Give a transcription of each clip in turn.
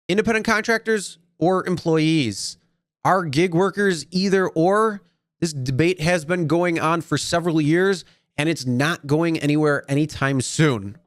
Independent contractors or employees? Are gig workers either or? This debate has been going on for several years, and it's not going anywhere anytime soon.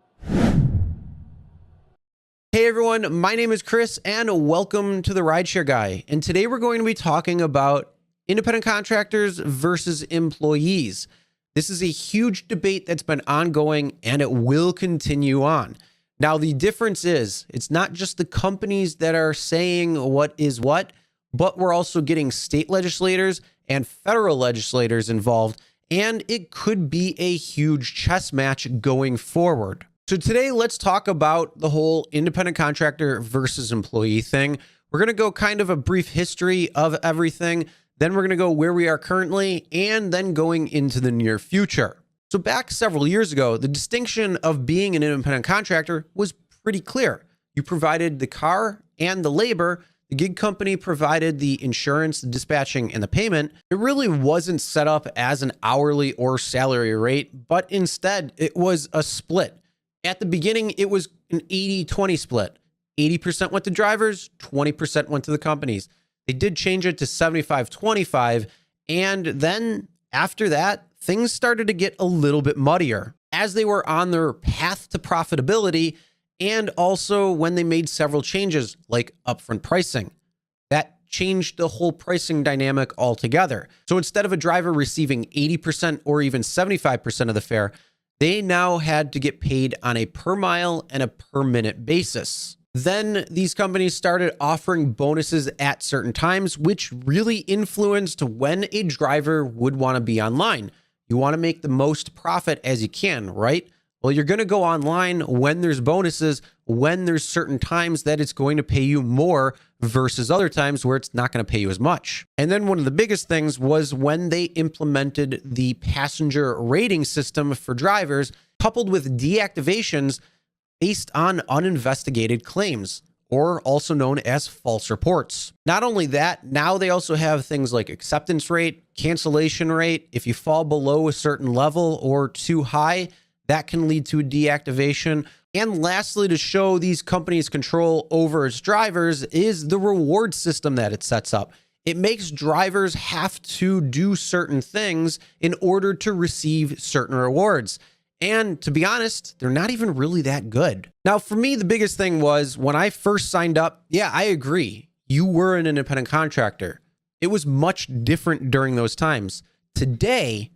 Hey everyone, my name is Chris, and welcome to the Rideshare Guy. And today we're going to be talking about independent contractors versus employees. This is a huge debate that's been ongoing, and it will continue on. Now, the difference is it's not just the companies that are saying what is what, but we're also getting state legislators and federal legislators involved, and it could be a huge chess match going forward. So today, let's talk about the whole independent contractor versus employee thing. We're going to go kind of a brief history of everything. Then we're going to go where we are currently and then going into the near future. So back several years ago, the distinction of being an independent contractor was pretty clear. You provided the car and the labor. The gig company provided the insurance, the dispatching, and the payment. It really wasn't set up as an hourly or salary rate, but instead it was a split. At the beginning, it was an 80-20 split. 80% went to drivers, 20% went to the companies. They did change it to 75-25, and then after that, things started to get a little bit muddier as they were on their path to profitability, and also when they made several changes like upfront pricing. That changed the whole pricing dynamic altogether. So instead of a driver receiving 80% or even 75% of the fare, they now had to get paid on a per mile and a per minute basis. Then these companies started offering bonuses at certain times, which really influenced when a driver would want to be online. You want to make the most profit as you can, right? Well, you're going to go online when there's bonuses, when there's certain times that it's going to pay you more versus other times where it's not going to pay you as much. And then one of the biggest things was when they implemented the passenger rating system for drivers, coupled with deactivations based on uninvestigated claims, or also known as false reports. Not only that, now they also have things like acceptance rate, cancellation rate. If you fall below a certain level or too high, that can lead to a deactivation. And lastly, to show these companies' control over its drivers is the reward system that it sets up. It makes drivers have to do certain things in order to receive certain rewards. And to be honest, they're not even really that good. Now, for me, the biggest thing was when I first signed up, yeah, I agree. You were an independent contractor. It was much different during those times. Today,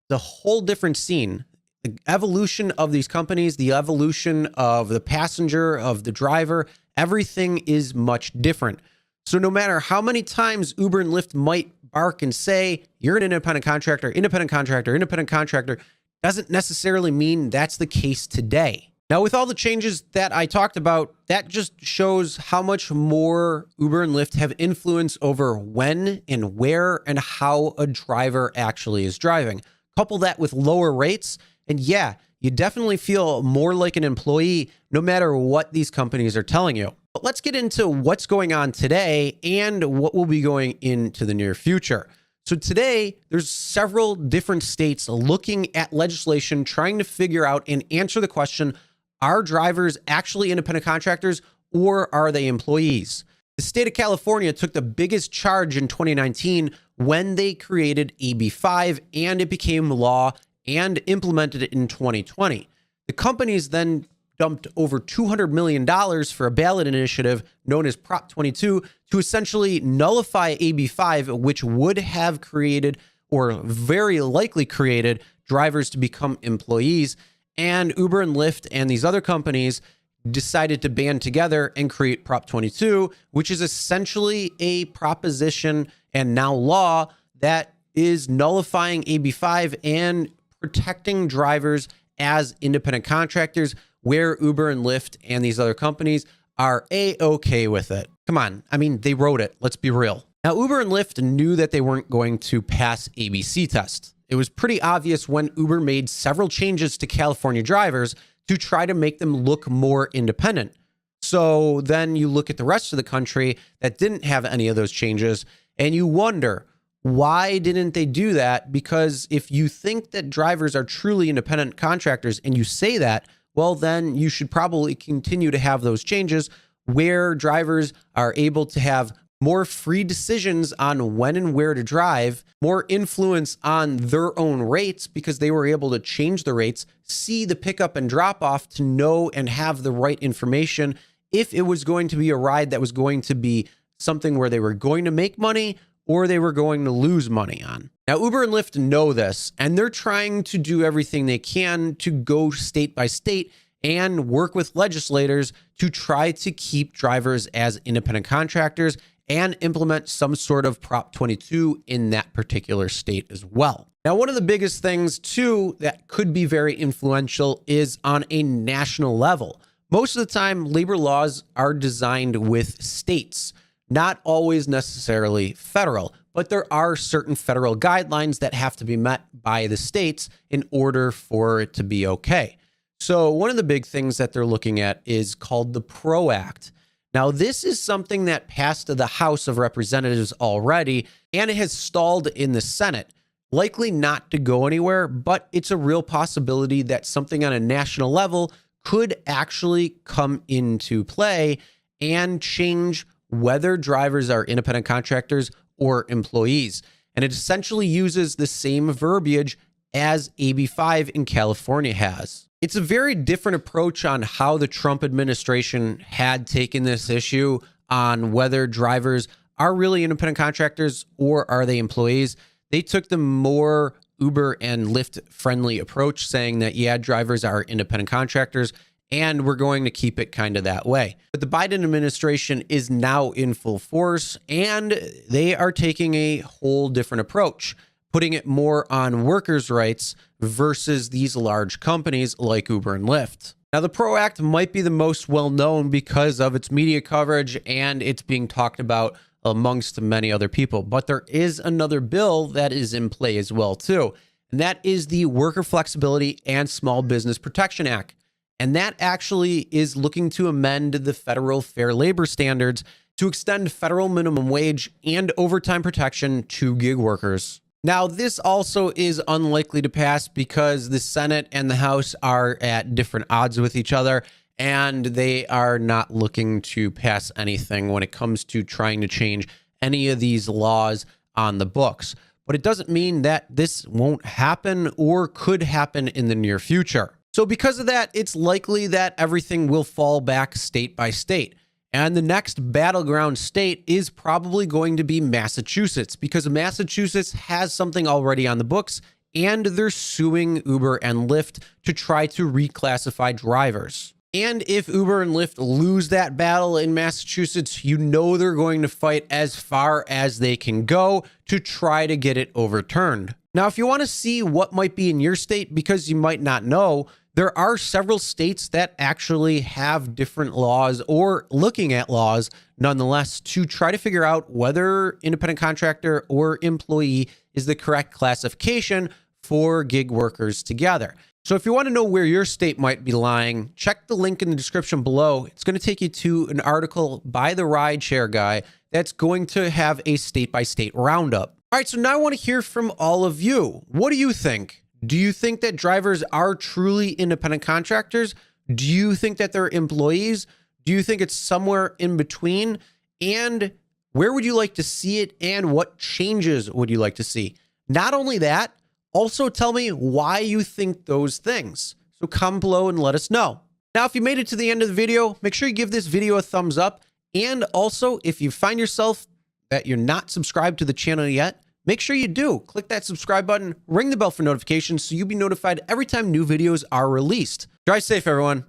the whole different scene. The evolution of these companies, the evolution of the passenger, of the driver, everything is much different. So no matter how many times Uber and Lyft might bark and say, you're an independent contractor, independent contractor, independent contractor, doesn't necessarily mean that's the case today. Now, with all the changes that I talked about, that just shows how much more Uber and Lyft have influence over when and where and how a driver actually is driving. Couple that with lower rates, and yeah, you definitely feel more like an employee no matter what these companies are telling you. But let's get into what's going on today and what will be going into the near future. So today, there's several different states looking at legislation, trying to figure out and answer the question, are drivers actually independent contractors or are they employees? The state of California took the biggest charge in 2019 when they created AB 5 and it became law and implemented it in 2020. The companies then dumped over $200 million for a ballot initiative known as Prop 22 to essentially nullify AB 5, which would have created or very likely created drivers to become employees. And Uber and Lyft and these other companies decided to band together and create Prop 22, which is essentially a proposition and now law that is nullifying AB 5 and protecting drivers as independent contractors, where Uber and Lyft and these other companies are A-okay with it. Come on, I mean, they wrote it. Let's be real. Now, Uber and Lyft knew that they weren't going to pass ABC test. It was pretty obvious when Uber made several changes to California drivers to try to make them look more independent. So then you look at the rest of the country that didn't have any of those changes, and you wonder, why didn't they do that? Because if you think that drivers are truly independent contractors and you say that, well, then you should probably continue to have those changes, where drivers are able to have more free decisions on when and where to drive, more influence on their own rates because they were able to change the rates, see the pickup and drop off to know and have the right information if it was going to be a ride that was going to be something where they were going to make money or they were going to lose money on. Now, Uber and Lyft know this, and they're trying to do everything they can to go state by state and work with legislators to try to keep drivers as independent contractors and implement some sort of Prop 22 in that particular state as well. Now, one of the biggest things too that could be very influential is on a national level. Most of the time, labor laws are designed with states, not always necessarily federal, but there are certain federal guidelines that have to be met by the states in order for it to be okay. So one of the big things that they're looking at is called the PRO Act. Now, this is something that passed the House of Representatives already, and it has stalled in the Senate. Likely not to go anywhere, but it's a real possibility that something on a national level could actually come into play and change whether drivers are independent contractors or employees. And it essentially uses the same verbiage as AB5 in California has. It's a very different approach on how the Trump administration had taken this issue on whether drivers are really independent contractors or are they employees. They took the more Uber and Lyft friendly approach, saying that, yeah, drivers are independent contractors and we're going to keep it kind of that way. But the Biden administration is now in full force and they are taking a whole different approach, putting it more on workers' rights versus these large companies like Uber and Lyft. Now, the PRO Act might be the most well-known because of its media coverage and it's being talked about amongst many other people. But there is another bill that is in play as well, too. And that is the Worker Flexibility and Small Business Protection Act. And that actually is looking to amend the federal fair labor standards to extend federal minimum wage and overtime protection to gig workers. Now, this also is unlikely to pass because the Senate and the House are at different odds with each other, and they are not looking to pass anything when it comes to trying to change any of these laws on the books. But it doesn't mean that this won't happen or could happen in the near future. So because of that, it's likely that everything will fall back state by state. And the next battleground state is probably going to be Massachusetts, because Massachusetts has something already on the books and they're suing Uber and Lyft to try to reclassify drivers. And if Uber and Lyft lose that battle in Massachusetts, you know they're going to fight as far as they can go to try to get it overturned. Now, if you want to see what might be in your state, because you might not know, there are several states that actually have different laws or looking at laws nonetheless to try to figure out whether independent contractor or employee is the correct classification for gig workers together. So if you want to know where your state might be lying, check the link in the description below. It's going to take you to an article by the Rideshare Guy that's going to have a state-by-state roundup. All right, so now I want to hear from all of you. What do you think? Do you think that drivers are truly independent contractors? Do you think that they're employees? Do you think it's somewhere in between? And where would you like to see it? And what changes would you like to see? Not only that, also tell me why you think those things. So comment below and let us know. Now, if you made it to the end of the video, make sure you give this video a thumbs up. And also, if you find yourself that you're not subscribed to the channel yet, make sure you do. Click that subscribe button, ring the bell for notifications so you'll be notified every time new videos are released. Drive safe, everyone.